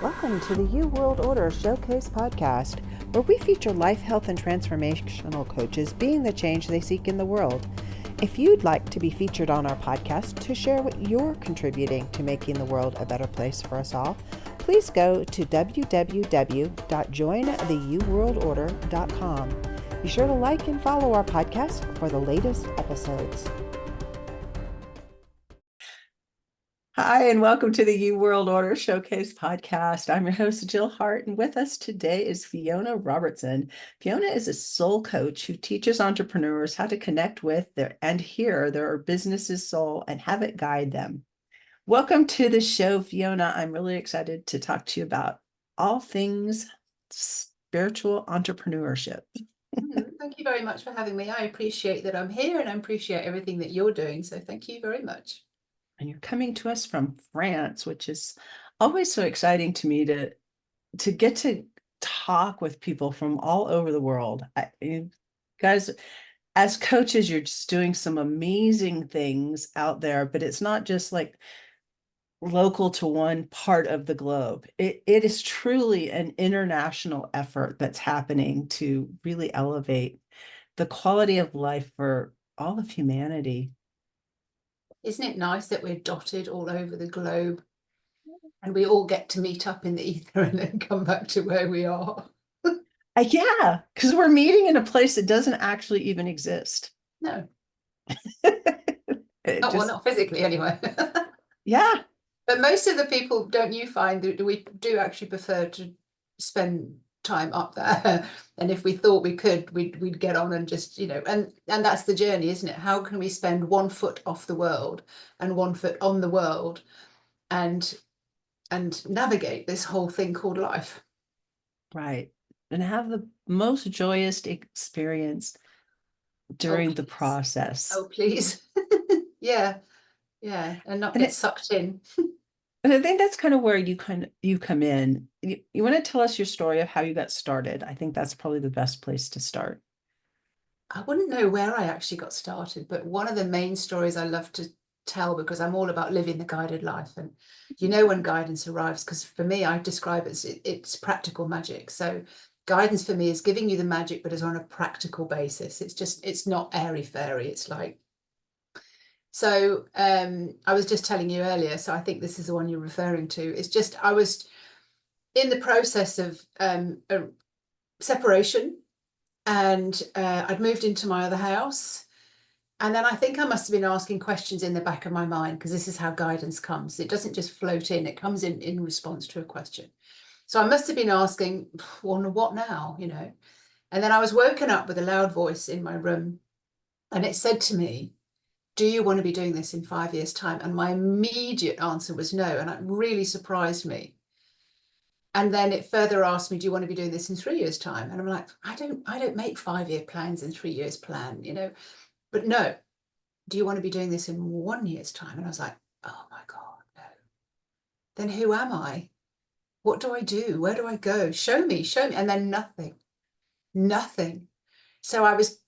Welcome to the U World Order Showcase podcast, where we feature life, health, and transformational coaches being the change they seek in the world. If you'd like to be featured on our podcast to share what you're contributing to making the world a better place for us all, please go to www.jointheuworldorder.com. Be sure to like and follow our podcast for the latest episodes. Hi, and welcome to the U World Order Showcase podcast. I'm your host, Jill Hart, and with us today is Fiona Robertson. Fiona is a soul coach who teaches entrepreneurs how to connect with and hear their business's soul and have it guide them. Welcome to the show, Fiona. I'm really excited to talk to you about all things spiritual entrepreneurship. Thank you very much for having me. I appreciate that I'm here and I appreciate everything that you're doing. So thank you very much. And you're coming to us from France, which is always so exciting to me to get to talk with people from all over the world. You guys, as coaches, you're just doing some amazing things out there, but it's not just like local to one part of the globe. It is truly an international effort that's happening to really elevate the quality of life for all of humanity. Isn't it nice that we're dotted all over the globe and we all get to meet up in the ether and then come back to where we are? Yeah, because we're meeting in a place that doesn't actually even exist. No. Not physically anyway. Yeah. But most of the people, don't you find that we do actually prefer to spend time up there, and if we thought we could, we'd get on and just, and that's the journey, isn't it? How can we spend 1 foot off the world and 1 foot on the world and navigate this whole thing called life? Right. And have the most joyous experience during the process. Oh, please. Yeah, and not get sucked in. And I think that's kind of where you come in. You want to tell us your story of how you got started? I think that's probably the best place to start. I wouldn't know where I actually got started, but one of the main stories I love to tell, because I'm all about living the guided life, and when guidance arrives, because for me, I describe it as it's practical magic. So guidance for me is giving you the magic, but it's on a practical basis. It's not airy fairy. It's like, so I was just telling you earlier, so I think this is the one you're referring to. It's just, I was in the process of a separation, and I'd moved into my other house. And then I think I must have been asking questions in the back of my mind, because this is how guidance comes. It doesn't just float in, it comes in response to a question. So I must have been asking, well, what now, And then I was woken up with a loud voice in my room, and it said to me, do you want to be doing this in 5 years' time? And my immediate answer was no, and it really surprised me. And then it further asked me, do you want to be doing this in 3 years' time? And I'm like, I don't make 5-year plans and 3 years plan, but no, do you want to be doing this in 1 year's time? And I was like, oh my God, no. Then who am I? What do I do? Where do I go? Show me. And then nothing. So I was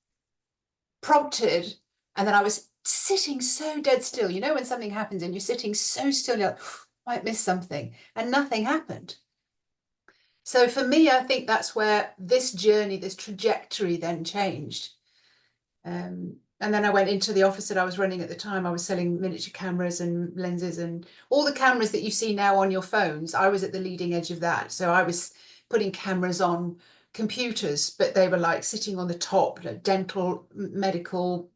prompted, and then I was sitting so dead still. When something happens and you're sitting so still, you're like, might miss something, and nothing happened. So for me, I think that's where this journey, this trajectory then changed. And then I went into the office that I was running at the time. I was selling miniature cameras and lenses and all the cameras that you see now on your phones. I was at the leading edge of that. So I was putting cameras on computers, but they were like sitting on the top, like dental, medical,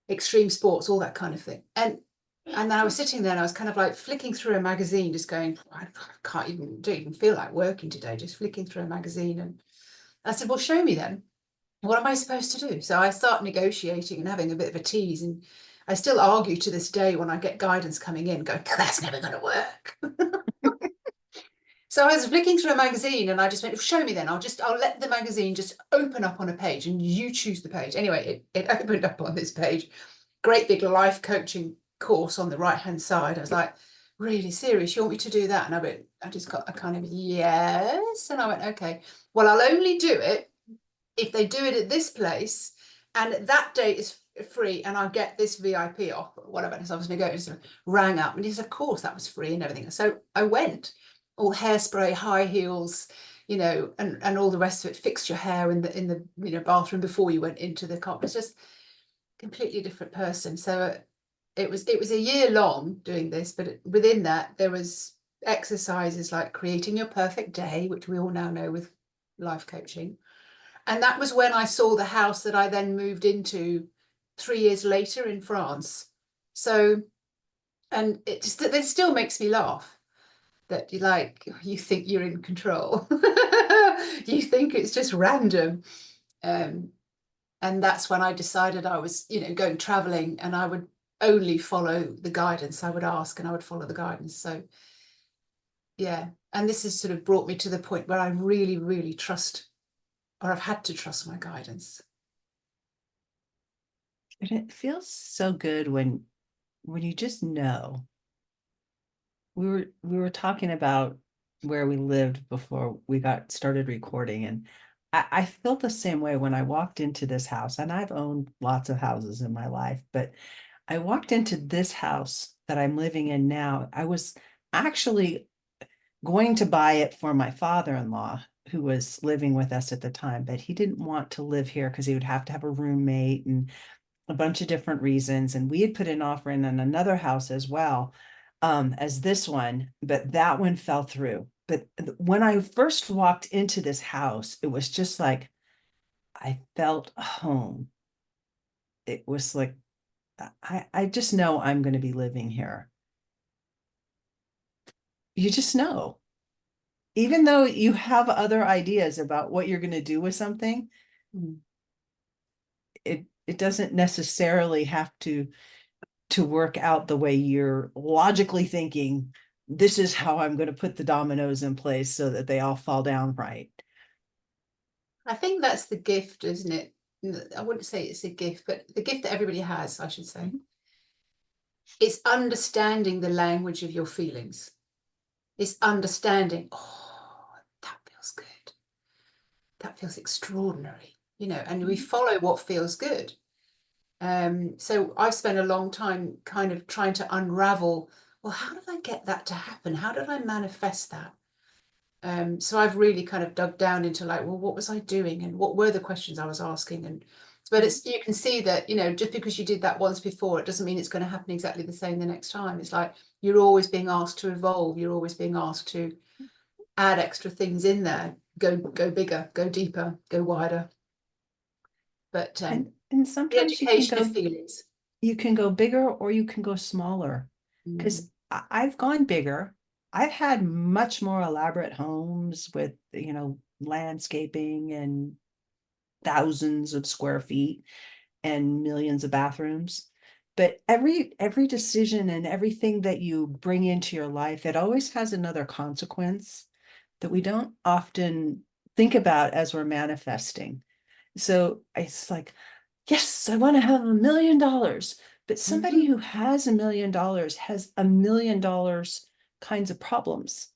extreme sports, all that kind of thing. And then I was sitting there and I was kind of like flicking through a magazine, just going, I don't even feel like working today, just flicking through a magazine. And I said, well, show me then. What am I supposed to do? So I start negotiating and having a bit of a tease. And I still argue to this day when I get guidance coming in, going, that's never going to work. So I was flicking through a magazine and I just went, show me then. I'll let the magazine just open up on a page and you choose the page. Anyway, it opened up on this page. Great big life coaching course on the right-hand side. I was like, really serious? You want me to do that? And I just got a kind of yes. And I went, okay, well, I'll only do it if they do it at this place, and that date is free, and I'll get this VIP off, whatever. So I was negotiating, rang up, and he said, of course, that was free and everything. So I went, all hairspray, high heels, you know, and all the rest of it. Fixed your hair in the you know, bathroom before you went into the car. It's just completely different person. So it was a year long doing this, but within that there was exercises like creating your perfect day, which we all now know with life coaching. And that was when I saw the house that I then moved into 3 years later in France. So, and it still makes me laugh that you think you're in control. You think it's just random. Um, and that's when I decided I was, you know, going traveling, and I would only follow the guidance. I would ask and I would follow the guidance. So yeah, and this has sort of brought me to the point where I really, really trust, or I've had to trust my guidance. And it feels so good when you just know. We were talking about where we lived before we got started recording, and I felt the same way when I walked into this house. And I've owned lots of houses in my life, but I walked into this house that I'm living in now. I was actually going to buy it for my father-in-law, who was living with us at the time, but he didn't want to live here because he would have to have a roommate and a bunch of different reasons. And we had put an offer in on another house as well, as this one, but that one fell through. But when I first walked into this house, it was just like I felt home. It was like I just know I'm going to be living here. You just know, even though you have other ideas about what you're going to do with something, Mm. it doesn't necessarily have to work out the way you're logically thinking. This is how I'm going to put the dominoes in place so that they all fall down right. I think that's the gift, isn't it? I wouldn't say it's a gift, but the gift that everybody has, I should say. It's understanding the language of your feelings. It's understanding, oh, that feels good. That feels extraordinary, you know, and we follow what feels good. So I've spent a long time kind of trying to unravel, well, how did I get that to happen? How did I manifest that? So I've really kind of dug down into like, well, what was I doing, and what were the questions I was asking? And but it's, you can see that, you know, just because you did that once before, it doesn't mean it's going to happen exactly the same the next time. It's like you're always being asked to evolve. You're always being asked to add extra things in there, go bigger, go deeper, go wider. But And the sometimes education of feelings. you can go bigger or you can go smaller. Mm. Because I've gone bigger. I've had much more elaborate homes with, landscaping and thousands of square feet and millions of bathrooms. But every decision and everything that you bring into your life, it always has another consequence that we don't often think about as we're manifesting. So it's like, yes, I want to have $1 million. But somebody Mhm. who has $1 million has $1 million kinds of problems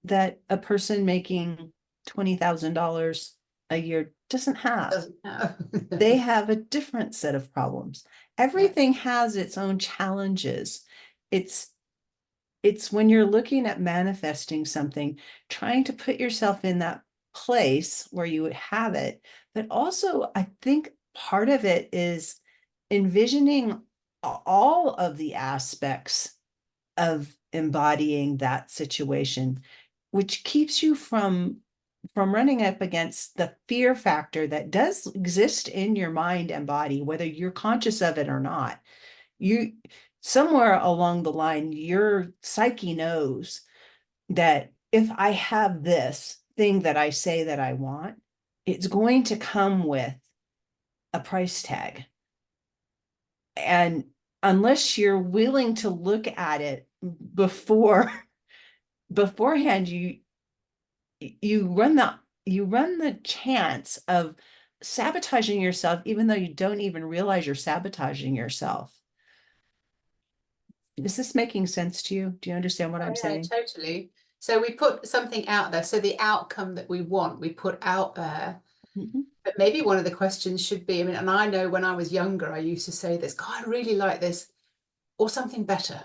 that a person making $20,000 a year doesn't have. Doesn't have. They have a different set of problems. Yeah. Everything has its own challenges. It's it's when you're looking at manifesting something, trying to put yourself in that place where you would have it. But also, I think part of it is envisioning all of the aspects of embodying that situation, which keeps you from running up against the fear factor that does exist in your mind and body, whether you're conscious of it or not. You somewhere along the line, your psyche knows that if I have this thing that I say that I want, it's going to come with a price tag. And unless you're willing to look at it beforehand, you run the chance of sabotaging yourself, even though you don't even realize you're sabotaging yourself. Is this making sense to you? Do you understand what Oh, I'm yeah, saying? totally. So we put something out there. So the outcome that we want, we put out there. Mhm. But maybe one of the questions should be, I mean, and I know when I was younger, I used to say this, God, I really like this, or something better.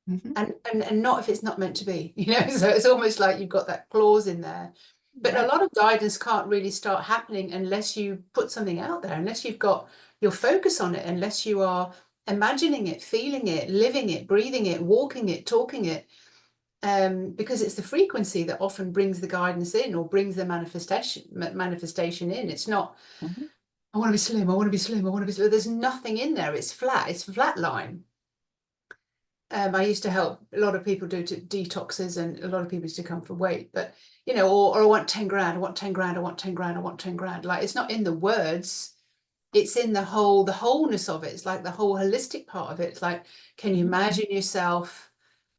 Mhm. And not if it's not meant to be, so it's almost like you've got that clause in there. But a Right. lot of guidance can't really start happening unless you put something out there, unless you've got your focus on it, unless you are imagining it, feeling it, living it, breathing it, walking it, talking it. Because it's the frequency that often brings the guidance in, or brings the manifestation in. It's not, Mhm. I want to be slim, I want to be slim, I want to be slim. There's nothing in there. It's flat. It's a flat line. I used to help a lot of people do detoxes, and a lot of people used to come for weight, but or I want 10 grand, I want 10 grand, I want 10 grand, I want 10 grand. Like, it's not in the words, it's in the wholeness of it. It's like the whole holistic part of it. It's like, can you Mhm. imagine yourself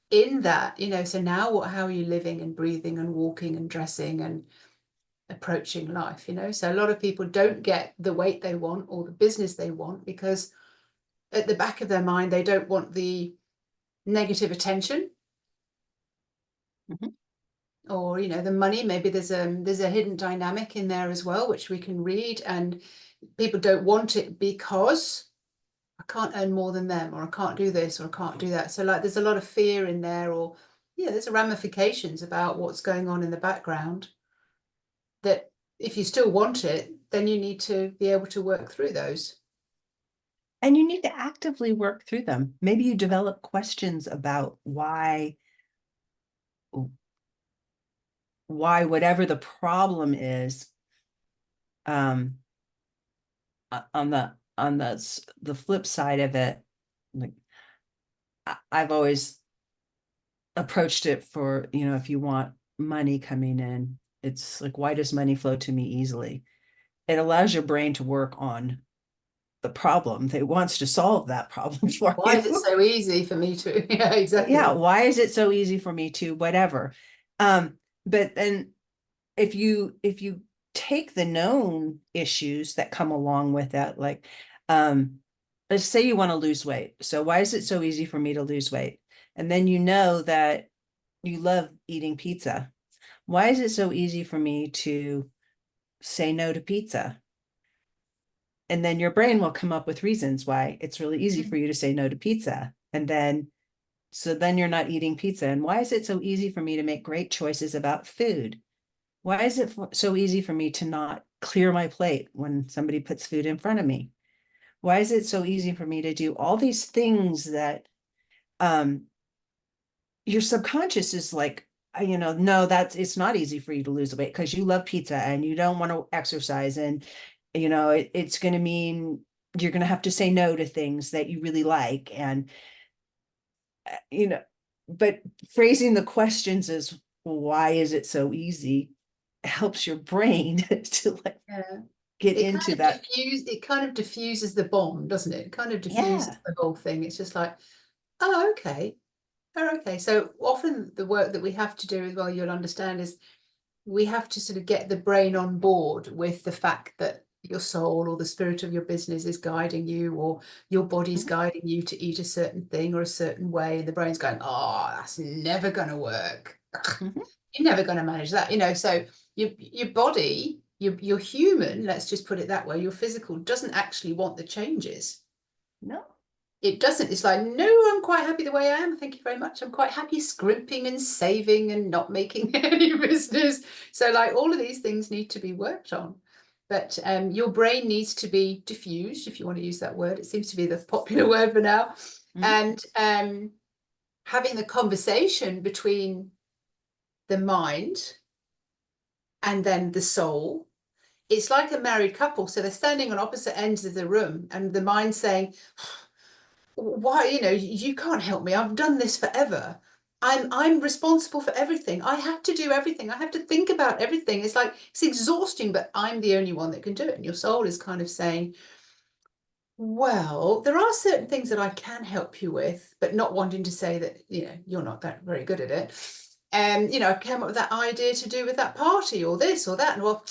in that? So now how are you living and breathing and walking and dressing and approaching life? So a lot of people don't get the weight they want or the business they want, because at the back of their mind they don't want the negative attention, Mhm. or the money. Maybe there's a hidden dynamic in there as well, which we can read, and people don't want it because I can't earn more than them, or I can't do this, or I can't do that. So like, there's a lot of fear in there, or there's ramifications about what's going on in the background, that if you still want it, then you need to be able to work through those. And you need to actively work through them. Maybe you develop questions about why whatever the problem is, um on the flip side of it, like I've always approached it for, if you want money coming in, it's like, why does money flow to me easily? It allows your brain to work on the problem that wants to solve that problem for Why is it you. so easy for me to yeah, Yeah, exactly. why is it so easy for me to whatever? But then if you take the known issues that come along with that, like, um let's say you want to lose weight. So why is it so easy for me to lose weight? And then you know that you love eating pizza. Why is it so easy for me to say no to pizza? And then your brain will come up with reasons why it's really easy for you to say no to pizza. And then so then you're not eating pizza. And why is it so easy for me to make great choices about food? Why is it so easy for me to not clear my plate when somebody puts food in front of me? Why is it so easy for me to do all these things that um, your subconscious is like, no, it's not easy for you to lose weight because you love pizza and you don't want to exercise. And, it's going to mean you're going to have to say no to things that you really like. And, you know, but phrasing the questions as, why is it so easy, helps your brain to like Yeah. get It kind into of that. diffuses the bomb, doesn't it? It kind of diffuses Yeah. the whole thing. It's just like, oh, okay. Oh, okay. So often the work that we have to do as well, you'll understand, is we have to sort of get the brain on board with the fact that your soul or the spirit of your business is guiding you, or your body's Mhm. guiding you to eat a certain thing or a certain way. And the brain's going, oh, that's never going to work. Mhm. You're never going to manage that. So your body, your human, let's just put it that way, your physical doesn't actually want the changes. No. It doesn't. It's like, no, I'm quite happy the way I am. Thank you very much. I'm quite happy scrimping and saving and not making any business. So like, all of these things need to be worked on. But your brain needs to be diffused, if you want to use that word. It seems to be the popular word for now. Mhm. And having the conversation between the mind and then the soul. It's like a married couple. So they're standing on opposite ends of the room, and the mind saying, why, you can't help me. I've done this forever. I'm responsible for everything. I have to do everything. I have to think about everything. It's like, it's exhausting, but I'm the only one that can do it. And your soul is kind of saying, well, there are certain things that I can help you with, but not wanting to say that, you're not that very good at it. And, I came up with that idea to do with that party or this or that. And well,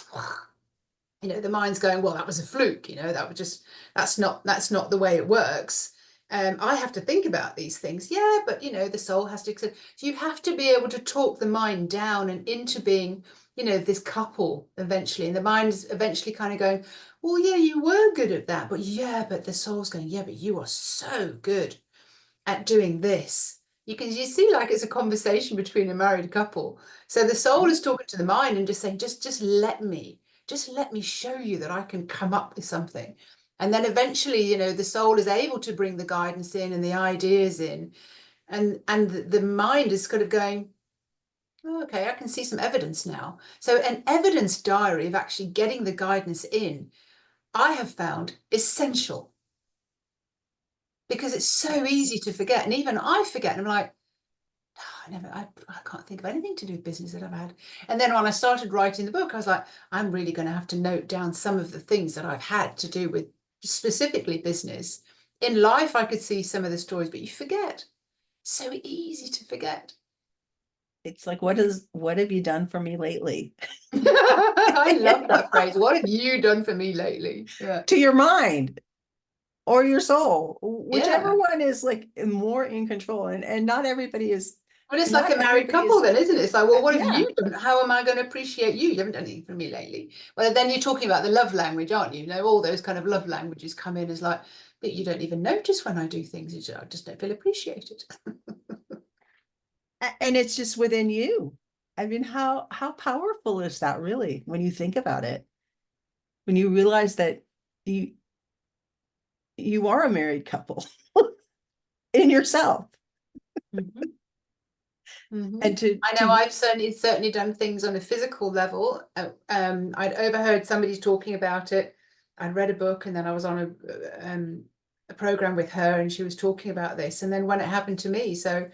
the mind's going, well, that was a fluke, that's not the way it works. I have to think about these things. Yeah, but the soul has to. So you have to be able to talk the mind down and into being, you know, this couple eventually, and the mind's eventually kind of going, well, yeah, you were good at that, but yeah, but the soul's going, yeah, but you are so good at doing this. You see, like, it's a conversation between a married couple. So the soul is talking to the mind and just saying, just let me show you that I can come up with something. And then eventually, you know, the soul is able to bring the guidance in and the ideas in, and the mind is kind of going, oh, okay, I can see some evidence now. So an evidence diary of actually getting the guidance in, I have found essential, because it's so easy to forget. And even I forget, and I'm like, oh, I can't think of anything to do with business that I've had. And then when I started writing the book, I was like, I'm really going to have to note down some of the things that I've had to do with specifically business. In life, I could see some of the stories, but you forget. So easy to forget. It's like, what have you done for me lately? I love that phrase. What have you done for me lately? Yeah. To your mind or your soul, whichever Yeah. one is like more in control. And not everybody is, Well, it's like not a married everybody couple is, then, isn't it? It's like, well, what have yeah. you done? How am I going to appreciate you? You haven't done anything for me lately. Well, then you're talking about the love language, aren't you? You know, all those kind of love languages come in as like, but you don't even notice when I do things. I just don't feel appreciated. And it's just within you. I mean, how powerful is that really when you think about it? When you realize that you you are a married couple in yourself. Mhm. Mhm. And I to know I've use, certainly done things on a physical level. I'd overheard somebody talking about it. I'd read a book, and then I was on a program with her, and she was talking about this. And then when it happened to me, so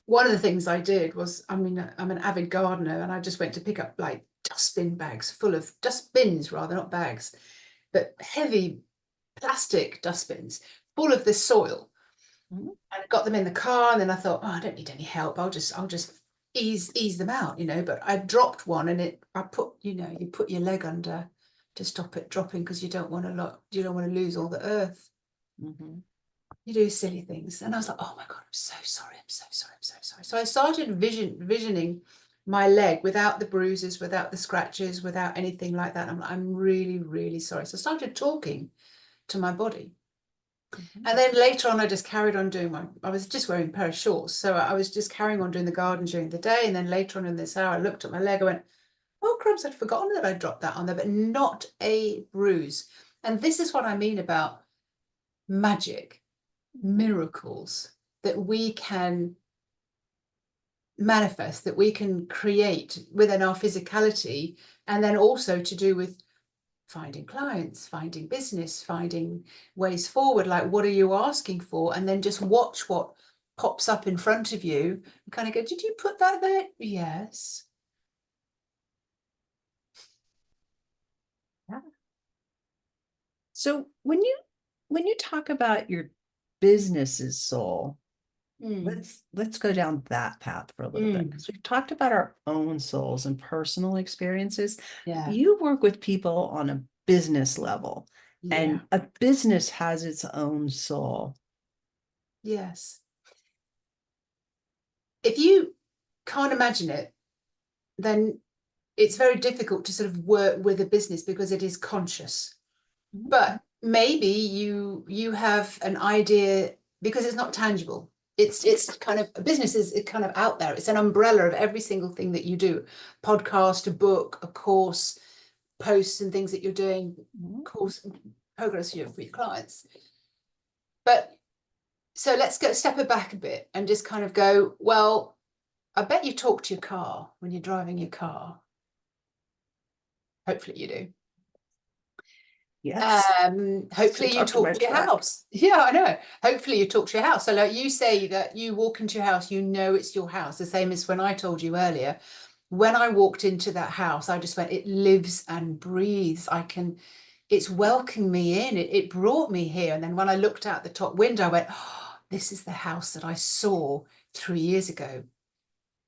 one of the things I did was, I mean, I'm an avid gardener, and I just went to pick up like dustbin bags full of dustbins, rather, not bags, but heavy plastic dustbins full of this soil. Mhm. And got them in the car, and then I thought, oh, I don't need any help. I'll just ease them out, you know. But I dropped one, and I put, you know, you put your leg under to stop it dropping, because you don't want to lose all the earth. Mhm. You do silly things. And I was like, oh my God, I'm so sorry. I'm so sorry. I'm so sorry. So I started visioning my leg without the bruises, without the scratches, without anything like that. I'm really, really sorry. So I started talking to my body. Mhm. And then later on, I just carried on doing I was just wearing a pair of shorts. So I was just carrying on doing the garden during the day. And then later on in this hour, I looked at my leg. I went, oh, crumbs, I'd forgotten that I dropped that on there, but not a bruise. And this is what I mean about magic, miracles that we can manifest, that we can create within our physicality, and then also to do with finding clients, finding business, finding ways forward. Like, what are you asking for? And then just watch what pops up in front of you and kind of go, did you put that there? Yes. Yeah. So when you talk about your business's soul, Mm. let's go down that path for a little bit, Mm. because we've talked about our own souls and personal experiences. Yeah. You work with people on a business level, Yeah. and a business has its own soul. Yes. If you can't imagine it, then it's very difficult to sort of work with a business, because it is conscious. Mhm. But maybe you have an idea, because it's not tangible. It's kind of, a business is kind of out there. It's an umbrella of every single thing that you do: podcast, a book, a course, posts and things that you're doing, Mhm. course progress for your clients. But so let's go step it back a bit and just kind of go, well, I bet you talk to your car when you're driving your car. Hopefully you do. Yes. So Hopefully you talk to my talk to your truck. house. Yeah, I know. Hopefully you talk to your house. So like you say that you walk into your house, you know it's your house. The same as when I told you earlier. When I walked into that house, I just went, it lives and breathes. It's welcoming me in. It brought me here. And then when I looked out the top window, I went, oh, this is the house that I saw 3 years ago.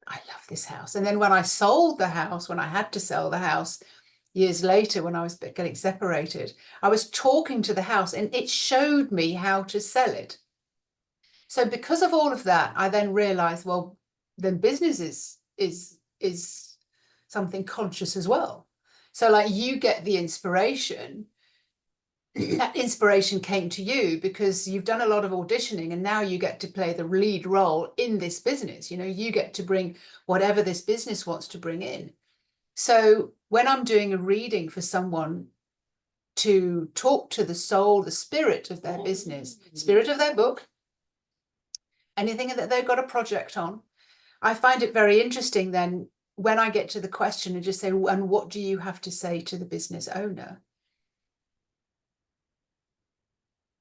I love this house. And then when I sold the house, when I had to sell the house years later, when I was getting separated, I was talking to the house, and it showed me how to sell it. So because of all of that, I then realized, well, then business is something conscious as well. So like you get the inspiration, that inspiration came to you because you've done a lot of auditioning and now you get to play the lead role in this business. You know, you get to bring whatever this business wants to bring in. So when I'm doing a reading for someone to talk to the soul, the spirit of their business, spirit of their book, anything that they've got a project on, I find it very interesting then when I get to the question and just say, and what do you have to say to the business owner?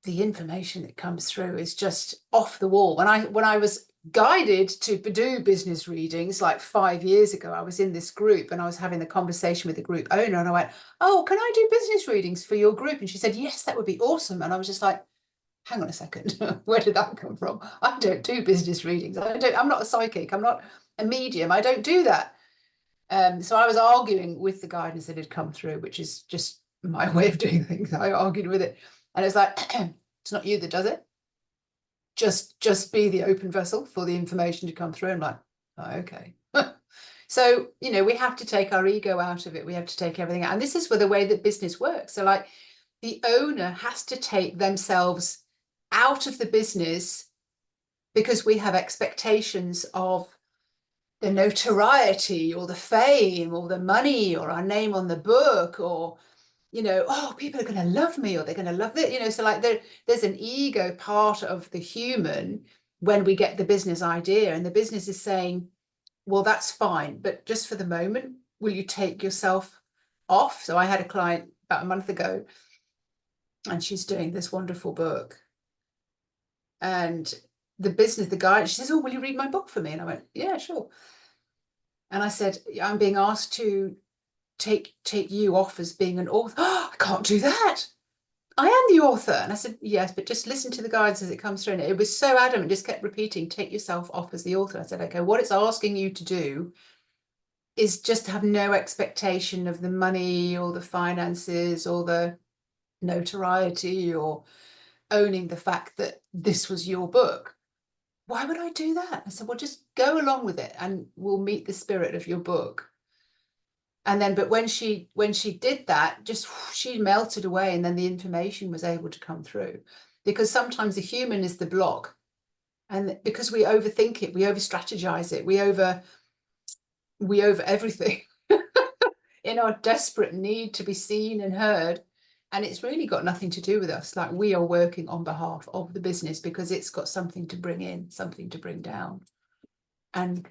The information that comes through is just off the wall. When I was guided to do business readings like 5 years ago, I was in this group and I was having the conversation with the group owner and I went, oh, can I do business readings for your group? And she said, yes, that would be awesome. And I was just like, hang on a second, where did that come from? I don't do business readings. I'm not a psychic. I'm not a medium. I don't do that. So I was arguing with the guidance that had come through, which is just my way of doing things. I argued with it. And it's like, it's not you that does it. Just be the open vessel for the information to come through. I'm like, oh, okay. So, you know, we have to take our ego out of it. We have to take everything out. And this is where the way that business works. So like the owner has to take themselves out of the business because we have expectations of the notoriety or the fame or the money or our name on the book or, you know, oh, people are going to love me or they're going to love it, you know. So like there's an ego part of the human when we get the business idea and the business is saying, well, that's fine, but just for the moment, will you take yourself off? So I had a client about a month ago and she's doing this wonderful book and the guy, she says, oh, will you read my book for me? And I went, yeah, sure. And I said, I'm being asked to take you off as being an author. Oh, I can't do that. I am the author. And I said, yes, but just listen to the guidance as it comes through. And it was so adamant, just kept repeating, take yourself off as the author. I said, okay, what it's asking you to do is just have no expectation of the money or the finances or the notoriety or owning the fact that this was your book. Why would I do that? I said, well, just go along with it and we'll meet the spirit of your book. And then, but when she did that, just she melted away and then the information was able to come through. Because sometimes the human is the block. And because we overthink it, we over strategize it, we over everything in our desperate need to be seen and heard. And it's really got nothing to do with us. Like we are working on behalf of the business because it's got something to bring in, something to bring down. And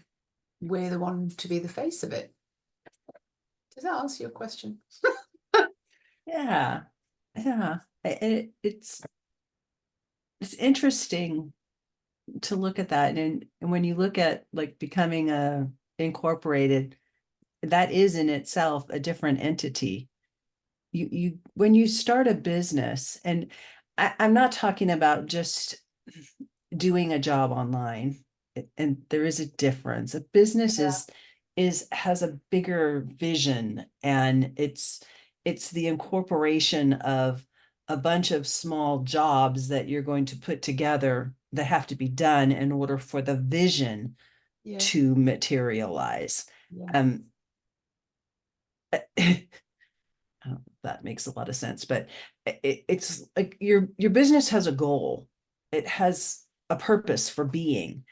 we're the one to be the face of it. Does that answer your question? Yeah. It's interesting to look at that. And when you look at like becoming a incorporated, that is in itself a different entity. You when you start a business, and I'm not talking about just doing a job online, and there is a difference. A business is has a bigger vision, and it's the incorporation of a bunch of small jobs that you're going to put together that have to be done in order for the vision to materialize. That makes a lot of sense, but it's like your business has a goal. It has a purpose for being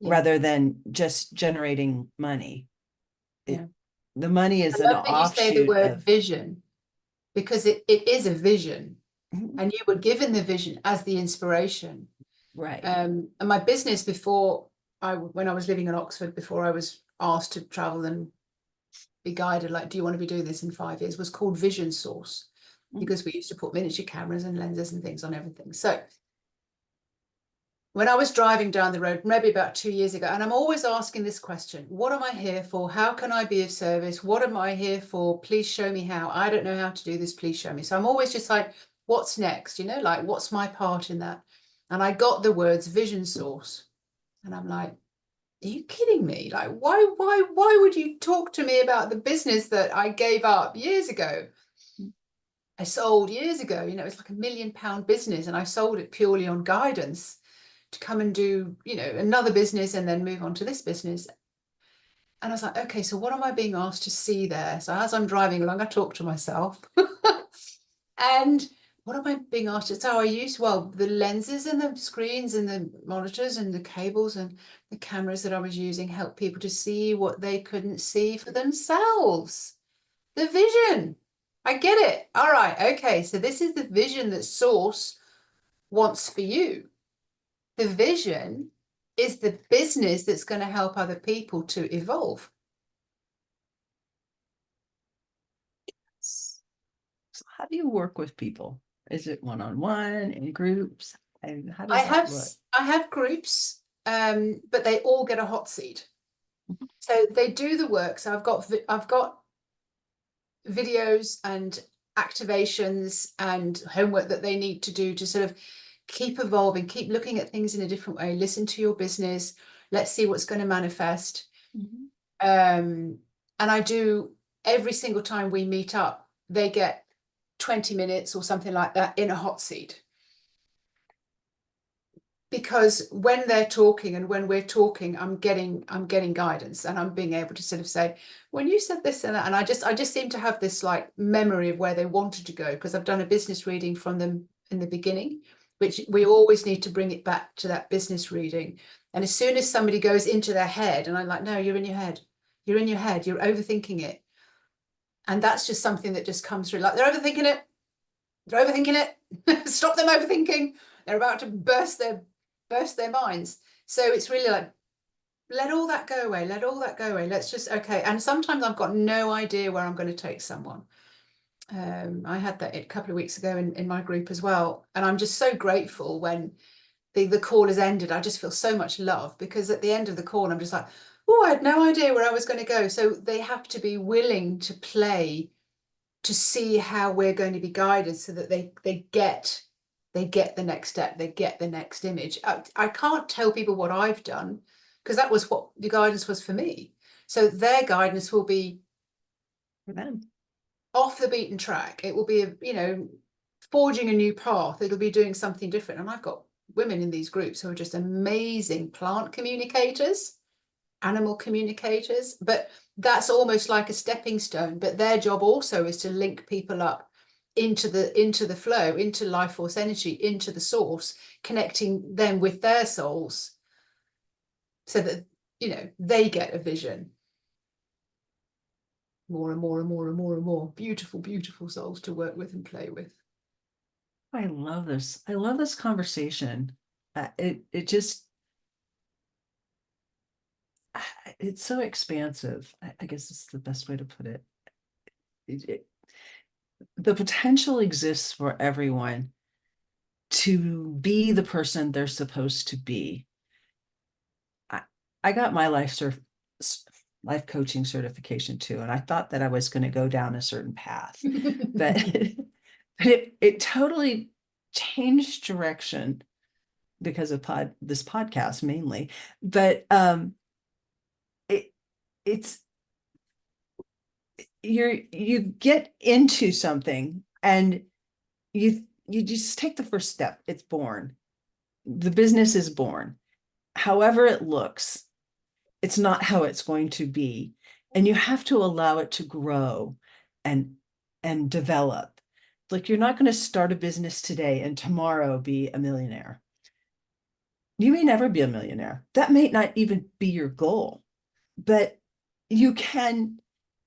rather than just generating money. The money is an offshoot. You say the word vision because it is a vision. And you were given the vision as the inspiration. Right. And my business before when I was living in Oxford, before I was asked to travel and be guided, like, do you want to be doing this in 5 years, was called Vision Source because we used to put miniature cameras and lenses and things on everything. So when I was driving down the road, maybe about 2 years ago, and I'm always asking this question, what am I here for? How can I be of service? What am I here for? Please show me how. I don't know how to do this. Please show me. So I'm always just like, what's next? You know, like, what's my part in that? And I got the words Vision Source. And I'm like, are you kidding me? Like, why would you talk to me about the business that I gave up years ago? I sold years ago, you know, it's like £1 million business and I sold it purely on guidance to come and do, you know, another business and then move on to this business. And I was like, okay, so what am I being asked to see there? So as I'm driving along, I talk to myself. And what am I being asked to? So I use, well, the lenses and the screens and the monitors and the cables and the cameras that I was using help people to see what they couldn't see for themselves. The vision. I get it. All right. Okay. So this is the vision that Source wants for you. The vision is the business that's going to help other people to evolve. So how do you work with people? Is it one-on-one, in groups? And how I does that have look? I have groups, but they all get a hot seat. So they do the work. So I've got videos and activations and homework that they need to do to sort of keep evolving, keep looking at things in a different way, listen to your business, let's see what's going to manifest. Mhm. And I do, every single time we meet up, they get 20 minutes or something like that in a hot seat. Because when they're talking and when we're talking, I'm getting guidance, and I'm being able to sort of say, when you said this and that, and I just seem to have this like memory of where they wanted to go, because I've done a business reading from them in the beginning, which we always need to bring it back to that business reading. And as soon as somebody goes into their head, and I'm like, no, you're in your head, you're in your head, you're overthinking it. And that's just something that just comes through, like, they're overthinking it. Stop them overthinking. They're about to burst their minds. So it's really like, let all that go away. Let all that go away. Let's just, okay. And sometimes I've got no idea where I'm going to take someone. I had that a couple of weeks ago in my group as well. And I'm just so grateful when the call has ended. I just feel so much love, because at the end of the call, I'm just like, oh, I had no idea where I was going to go. So they have to be willing to play, to see how we're going to be guided, so that they get the next step, they get the next image. I can't tell people what I've done, because that was what the guidance was for me. So their guidance will be For them. off the beaten track. It will be forging a new path. It'll be doing something different. And I've got women in these groups who are just amazing plant communicators, animal communicators, but that's almost like a stepping stone. But their job also is to link people up into the flow, into life force energy, into the source, connecting them with their souls, so that they get a vision. More and more and more and more and more beautiful, beautiful souls to work with and play with. I love this. I love this conversation. It just it's so expansive. I guess it's the best way to put it. It, the potential exists for everyone to be the person they're supposed to be. I got my life coaching certification too, and I thought that I was going to go down a certain path, but it totally changed direction because of this podcast mainly. But it it's you get into something and you just take the first step. It's born. The business is born. However it looks, it's not how it's going to be. And you have to allow it to grow and develop. Like, you're not going to start a business today and tomorrow be a millionaire. You may never be a millionaire. That may not even be your goal, but you can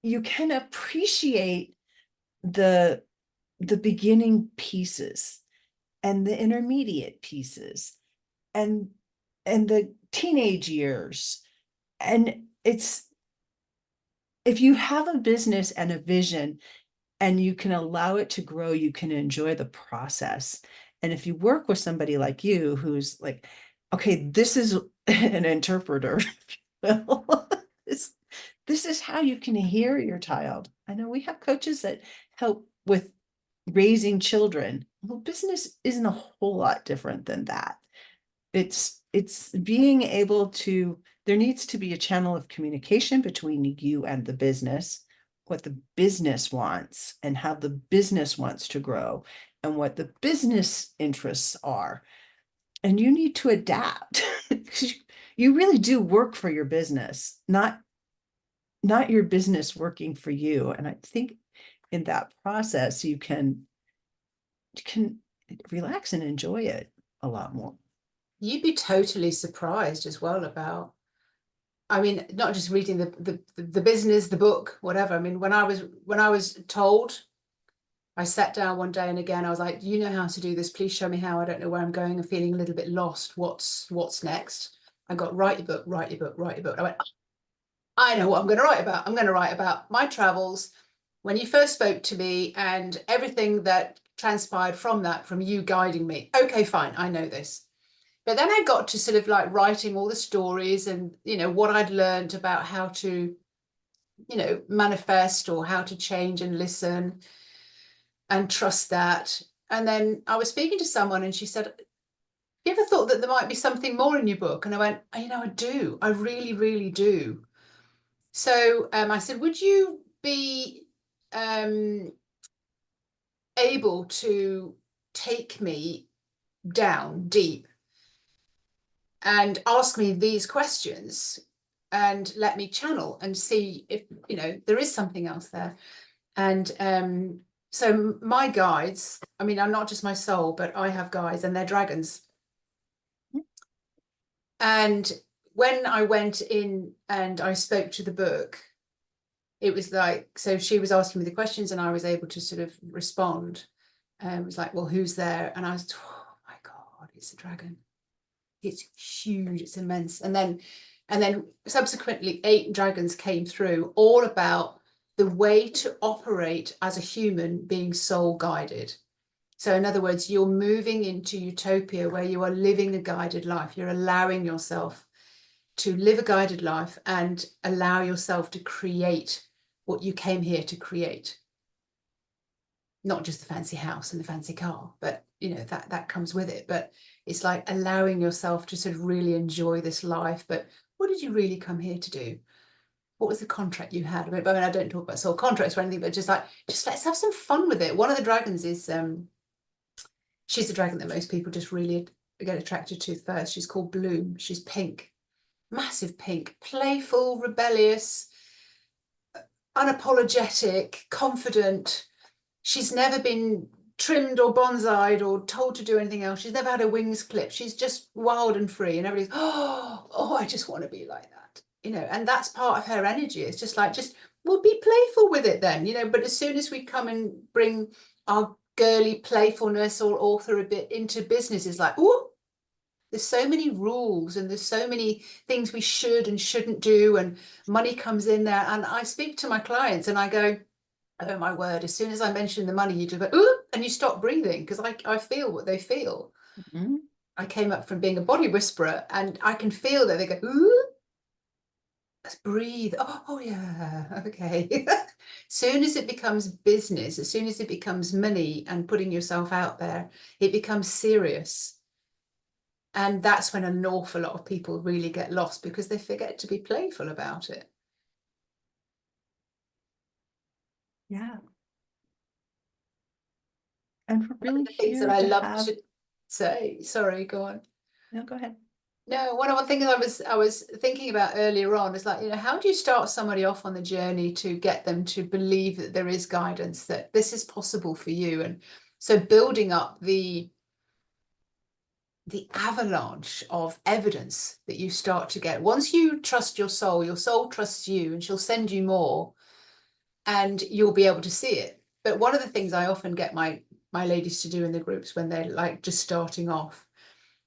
appreciate the beginning pieces and the intermediate pieces and the teenage years. And it's, if you have a business and a vision and you can allow it to grow, you can enjoy the process. And if you work with somebody like you, who's like, okay, this is an interpreter, this, this is how you can hear your child. I know we have coaches that help with raising children. Well, business isn't a whole lot different than that. It's being able to, there needs to be a channel of communication between you and the business, what the business wants and how the business wants to grow and what the business interests are. And you need to adapt because you really do work for your business, not not your business working for you. And I think in that process, you can relax and enjoy it a lot more. You'd be totally surprised as well about, I mean, not just reading the business, the book, whatever. I mean, when I was told, I sat down one day and again, I was like, you know how to do this. Please show me how. I don't know where I'm going. I'm feeling a little bit lost. What's next? I got, write your book, write your book, write your book. I went, I know what I'm going to write about. I'm going to write about my travels when you first spoke to me and everything that transpired from that, from you guiding me. Okay, fine. I know this. But then I got to sort of like writing all the stories and, you know, what I'd learned about how to, you know, manifest or how to change and listen and trust that. And then I was speaking to someone and she said, have you ever thought that there might be something more in your book? And I went, you know, I do. I really, really do. So I said, would you be able to take me down deep and ask me these questions and let me channel and see if, you know, there is something else there. And so my guides, I mean, I'm not just my soul, but I have guides and they're dragons. And when I went in and I spoke to the book, it was like, so she was asking me the questions and I was able to sort of respond. It was like, well, who's there? And I was, oh my God, it's a dragon. It's huge, it's immense. And then subsequently 8 dragons came through, all about the way to operate as a human being soul guided. So in other words, you're moving into utopia where you are living a guided life. You're allowing yourself to live a guided life and allow yourself to create what you came here to create. Not just the fancy house and the fancy car, but you know, that comes with it. But it's like allowing yourself to sort of really enjoy this life. But what did you really come here to do? What was the contract you had? I mean, I don't talk about soul contracts or anything, but just let's have some fun with it. One of the dragons is she's the dragon that most people just really get attracted to first. She's called Bloom. She's pink, massive pink, playful, rebellious, unapologetic, confident. She's never been trimmed or bonsaied or told to do anything else. She's never had her wings clipped. She's just wild and free. And everybody's, oh, I just want to be like that, you know. And that's part of her energy. It's just like, we'll be playful with it then, you know. But as soon as we come and bring our girly playfulness or author a bit into business, it's like, oh, there's so many rules and there's so many things we should and shouldn't do, and money comes in there. And I speak to my clients and I go, oh my word, as soon as I mention the money, you just go, ooh, and you stop breathing, because I feel what they feel. Mm-hmm. I came up from being a body whisperer and I can feel that they go, ooh, let's breathe. Oh yeah, okay. Soon as it becomes business, as soon as it becomes money and putting yourself out there, it becomes serious. And that's when an awful lot of people really get lost, because they forget to be playful about it. Yeah. And we're One of really the things that here I to love have, to say, sorry, go on. no, go ahead. No, one of the things I was thinking about earlier on is like, you know, how do you start somebody off on the journey to get them to believe that there is guidance, that this is possible for you? And so building up the avalanche of evidence that you start to get. Once you trust your soul trusts you, and she'll send you more and you'll be able to see it. But one of the things I often get my ladies to do in the groups when they're like just starting off,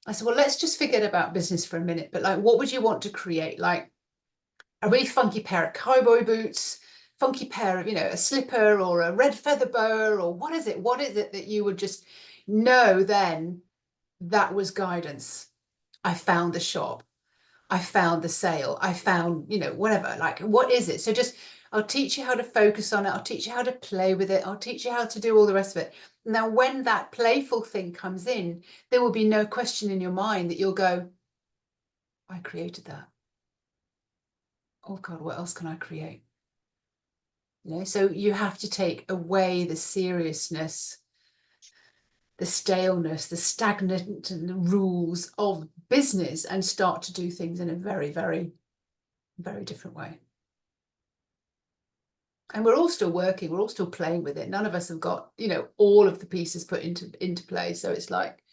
I said, well, let's just forget about business for a minute, but like, what would you want to create? Like a really funky pair of cowboy boots, funky pair of, you know, a slipper or a red feather boa, or what is it? What is it that you would just know then that was guidance? I found the shop. I found the sale. I found, you know, whatever, like, what is it? So just, I'll teach you how to focus on it. I'll teach you how to play with it. I'll teach you how to do all the rest of it. Now, when that playful thing comes in, there will be no question in your mind that you'll go, I created that. Oh God, what else can I create? You know, so you have to take away the seriousness, the staleness, the stagnant and the rules of business, and start to do things in a very, very, very different way. And we're all still working, we're all still playing with it. None of us have got, you know, all of the pieces put into play. So it's like,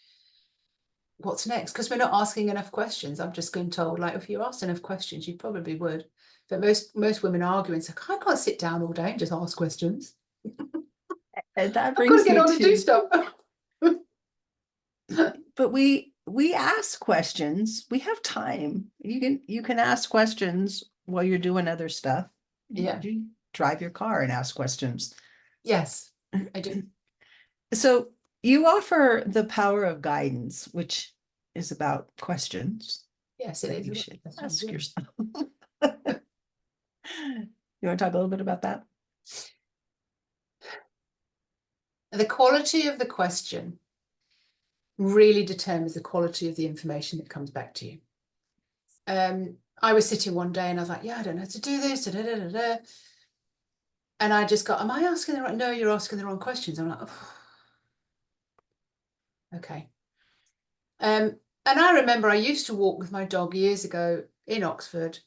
what's next? Because we're not asking enough questions. I've just been told, like, if you asked enough questions, you probably would. But most women argue and say, I can't sit down all day and just ask questions. And that I've got to brings get me on and do to, stuff. but we ask questions. We have time. You can ask questions while you're doing other stuff. Yeah. You drive your car and ask questions. Yes, I do. So you offer the power of guidance, which is about questions Yes, it that is. you should That's ask good. yourself. You want to talk a little bit about that? The quality of the question really determines the quality of the information that comes back to you. I was sitting one day and I was like, yeah, I don't know how to do this. Da, da, da, da, da. And I just got, am I asking the right? No, you're asking the wrong questions. I'm like, oh. Okay. And I remember I used to walk with my dog years ago in Oxford,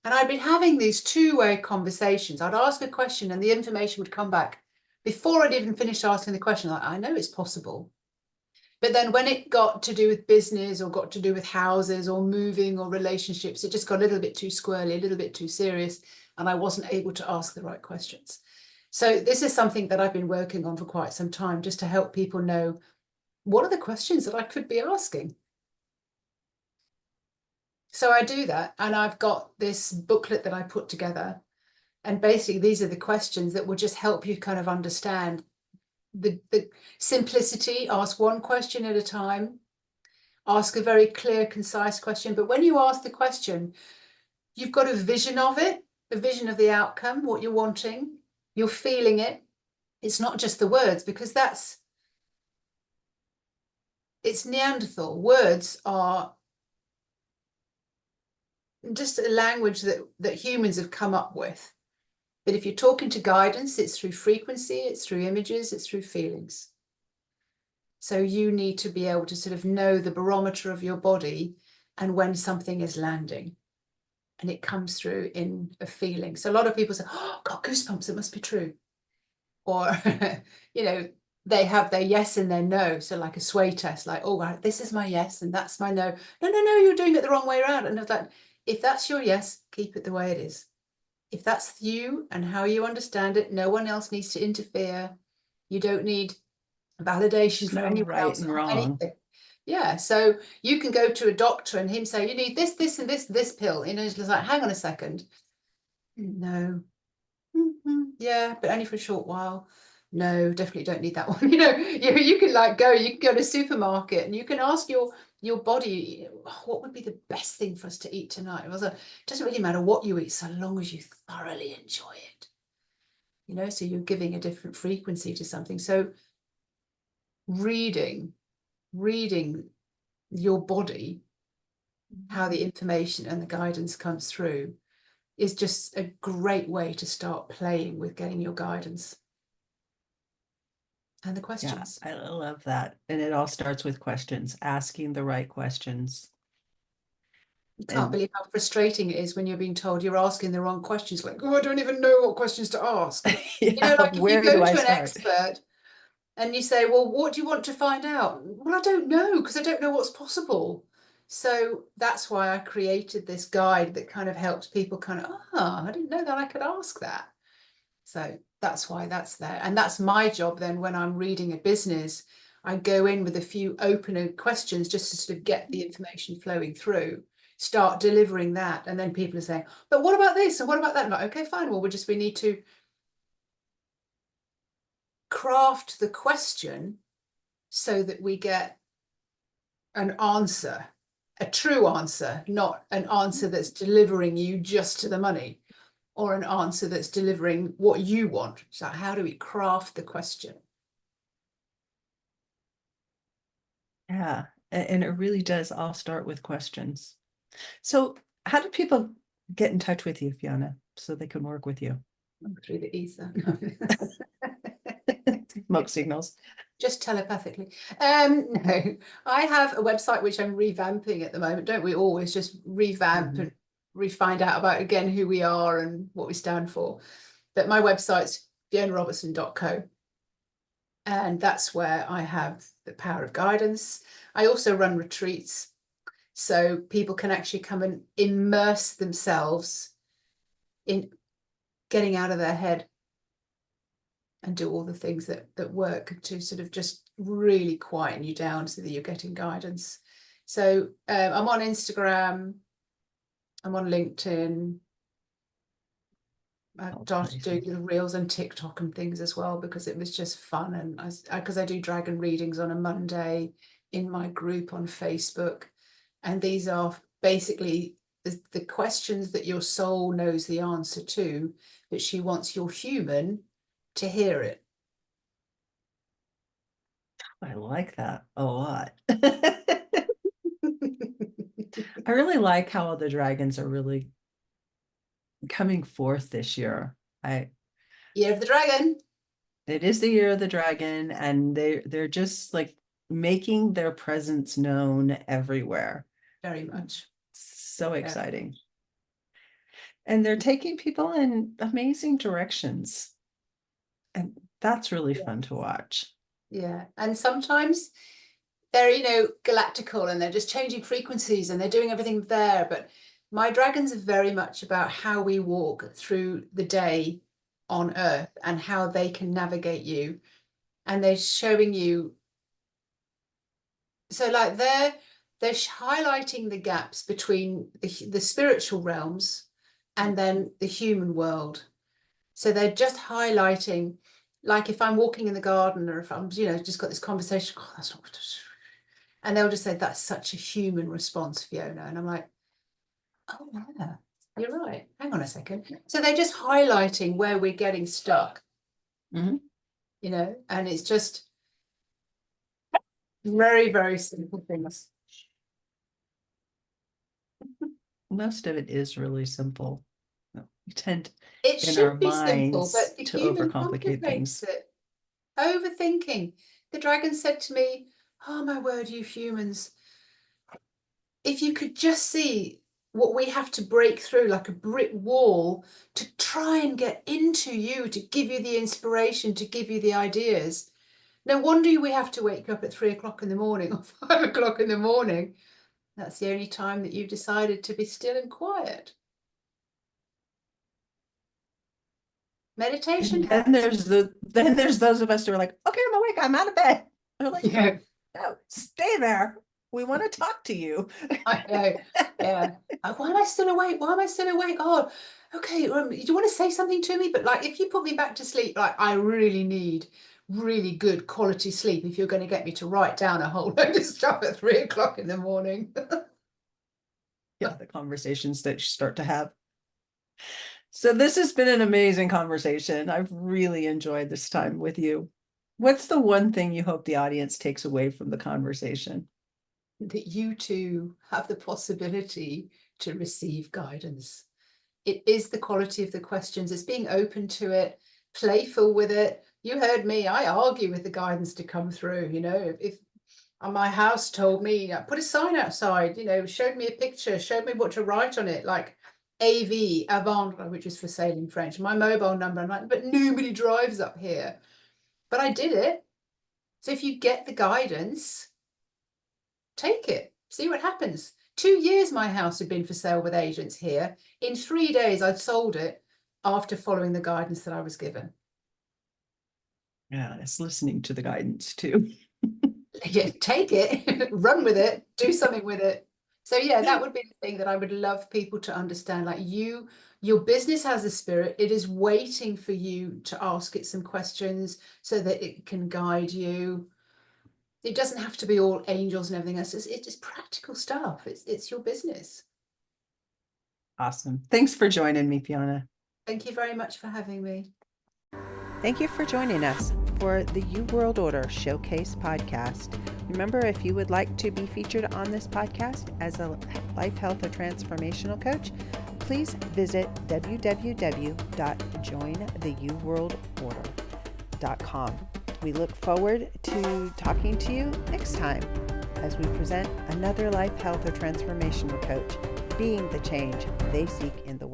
and I'd been having these two-way conversations. I'd ask a question and the information would come back before I'd even finished asking the question. Like, I know it's possible. But then when it got to do with business or got to do with houses or moving or relationships, it just got a little bit too squirrely, a little bit too serious, and I wasn't able to ask the right questions. So this is something that I've been working on for quite some time, just to help people know what are the questions that I could be asking. So I do that, and I've got this booklet that I put together, and basically these are the questions that will just help you kind of understand the simplicity. Ask one question at a time, ask a very clear, concise question. But when you ask the question, you've got a vision of it, a vision of the outcome, what you're wanting, you're feeling it. It's not just the words, because it's Neanderthal. Words are just a language that humans have come up with. But if you're talking to guidance, it's through frequency, it's through images, it's through feelings. So you need to be able to sort of know the barometer of your body and when something is landing. And it comes through in a feeling. So a lot of people say, oh, got goosebumps, it must be true. Or, you know, they have their yes and their no. So like a sway test, like, oh, right, this is my yes and that's my no. No, no, no, you're doing it the wrong way around. And it's like, if that's your yes, keep it the way it is. If that's you and how you understand it, no one else needs to interfere. You don't need validation There's from no anyone right else and on wrong. anything. Yeah, so you can go to a doctor and him say, you need this, this, and this pill. You know, it's like, hang on a second. No. Yeah, but only for a short while. No, definitely don't need that one. You know, you can like you can go to a supermarket and you can ask your body, what would be the best thing for us to eat tonight? It doesn't really matter what you eat, so long as you thoroughly enjoy it. You know, so you're giving a different frequency to something. So reading your body, how the information and the guidance comes through, is just a great way to start playing with getting your guidance and the Yeah, questions. I love that. And it all starts with questions, asking the right questions. You can't And believe how frustrating it is when you're being told you're asking the wrong questions. Like, oh, I don't even know what questions to ask. You know, yeah, like if you where do go I to an start? expert and you say, well, what do you want to find out? Well, I don't know, because I don't know what's possible. So that's why I created this guide that kind of helps people kind of, I didn't know that I could ask that. So that's why that's there. And that's my job then when I'm reading a business. I go in with a few opener questions just to sort of get the information flowing through, start delivering that. And then people are saying, but what about this? And what about that? I'm like, okay, fine. Well, we need to craft the question so that we get an answer, a true answer, not an answer that's delivering you just to the money, or an answer that's delivering what you want. So how do we craft the question? Yeah, and it really does all start with questions. So how do people get in touch with you, Fiona, so they can work with you? Through the ether. Smoke signals. Just telepathically. No, I have a website which I'm revamping at the moment. Don't we always just revamp and find out about again who we are and what we stand for? But my website's fionarobertson.co. And that's where I have the power of guidance. I also run retreats, so people can actually come and immerse themselves in getting out of their head and do all the things that work to sort of just really quieten you down so that you're getting guidance. So I'm on Instagram, I'm on LinkedIn. I started doing the reels and TikTok and things as well, because it was just fun. And because I do dragon readings on a Monday in my group on Facebook. And these are basically the questions that your soul knows the answer to, but she wants your human to hear it. I like that a lot. I really like how all the dragons are really coming forth this year. Year of the Dragon. It is the year of the dragon, and they're just like making their presence known everywhere. Very much. So exciting. And they're taking people in amazing directions. And that's really fun to watch. Yeah. And sometimes they're, you know, galactical and they're just changing frequencies and they're doing everything there. But my dragons are very much about how we walk through the day on Earth and how they can navigate you. And they're showing you. So like they're highlighting the gaps between the spiritual realms and then the human world. So they're just highlighting, like if I'm walking in the garden or if I'm, you know, just got this conversation, oh, that's not, and they'll just say, that's such a human response, Fiona. And I'm like, oh yeah, you're right. Hang on a second. So they're just highlighting where we're getting stuck, you know, and it's just very, very simple things. Most of it is really simple. We tend It in should our be simple, minds but the to human overcomplicate complicates things. it. Overthinking. The dragon said to me, oh my word, you humans, if you could just see what we have to break through like a brick wall to try and get into you, to give you the inspiration, to give you the ideas. No wonder we have to wake up at 3 o'clock in the morning or 5 o'clock in the morning. That's the only time that you've decided to be still and quiet. Meditation And then there's those of us who are like, okay, I'm awake, I'm out of bed. They're like, yeah. no, stay there. We want to talk to you. I know. Yeah. Why am I still awake? Why am I still awake? Oh, okay. Do you want to say something to me? But like, if you put me back to sleep, like I really need really good quality sleep if you're going to get me to write down a whole load of stuff at 3 o'clock in the morning. Yeah, the conversations that you start to have. So this has been an amazing conversation. I've really enjoyed this time with you. What's the one thing you hope the audience takes away from the conversation? That you too have the possibility to receive guidance. It is the quality of the questions. It's being open to it, playful with it. You heard me. I argue with the guidance to come through. You know, if my house told me, put a sign outside, you know, showed me a picture, showed me what to write on it, like AV, à vendre, which is for sale in French, my mobile number. I'm like, but nobody drives up here. But I did it. So if you get the guidance, take it, see what happens. 2 years my house had been for sale with agents here. In 3 days, I'd sold it after following the guidance that I was given. Yeah, it's listening to the guidance too. Yeah, take it, run with it, do something with it. So yeah, that would be the thing that I would love people to understand. Like your business has a spirit. It is waiting for you to ask it some questions so that it can guide you. It doesn't have to be all angels and everything else. It's just practical stuff. It's your business. Awesome. Thanks for joining me, Fiona. Thank you very much for having me. Thank you for joining us for the U World Order Showcase podcast. Remember, if you would like to be featured on this podcast as a life, health, or transformational coach, please visit www.jointheuworldorder.com. We look forward to talking to you next time as we present another life, health, or transformational coach being the change they seek in the world.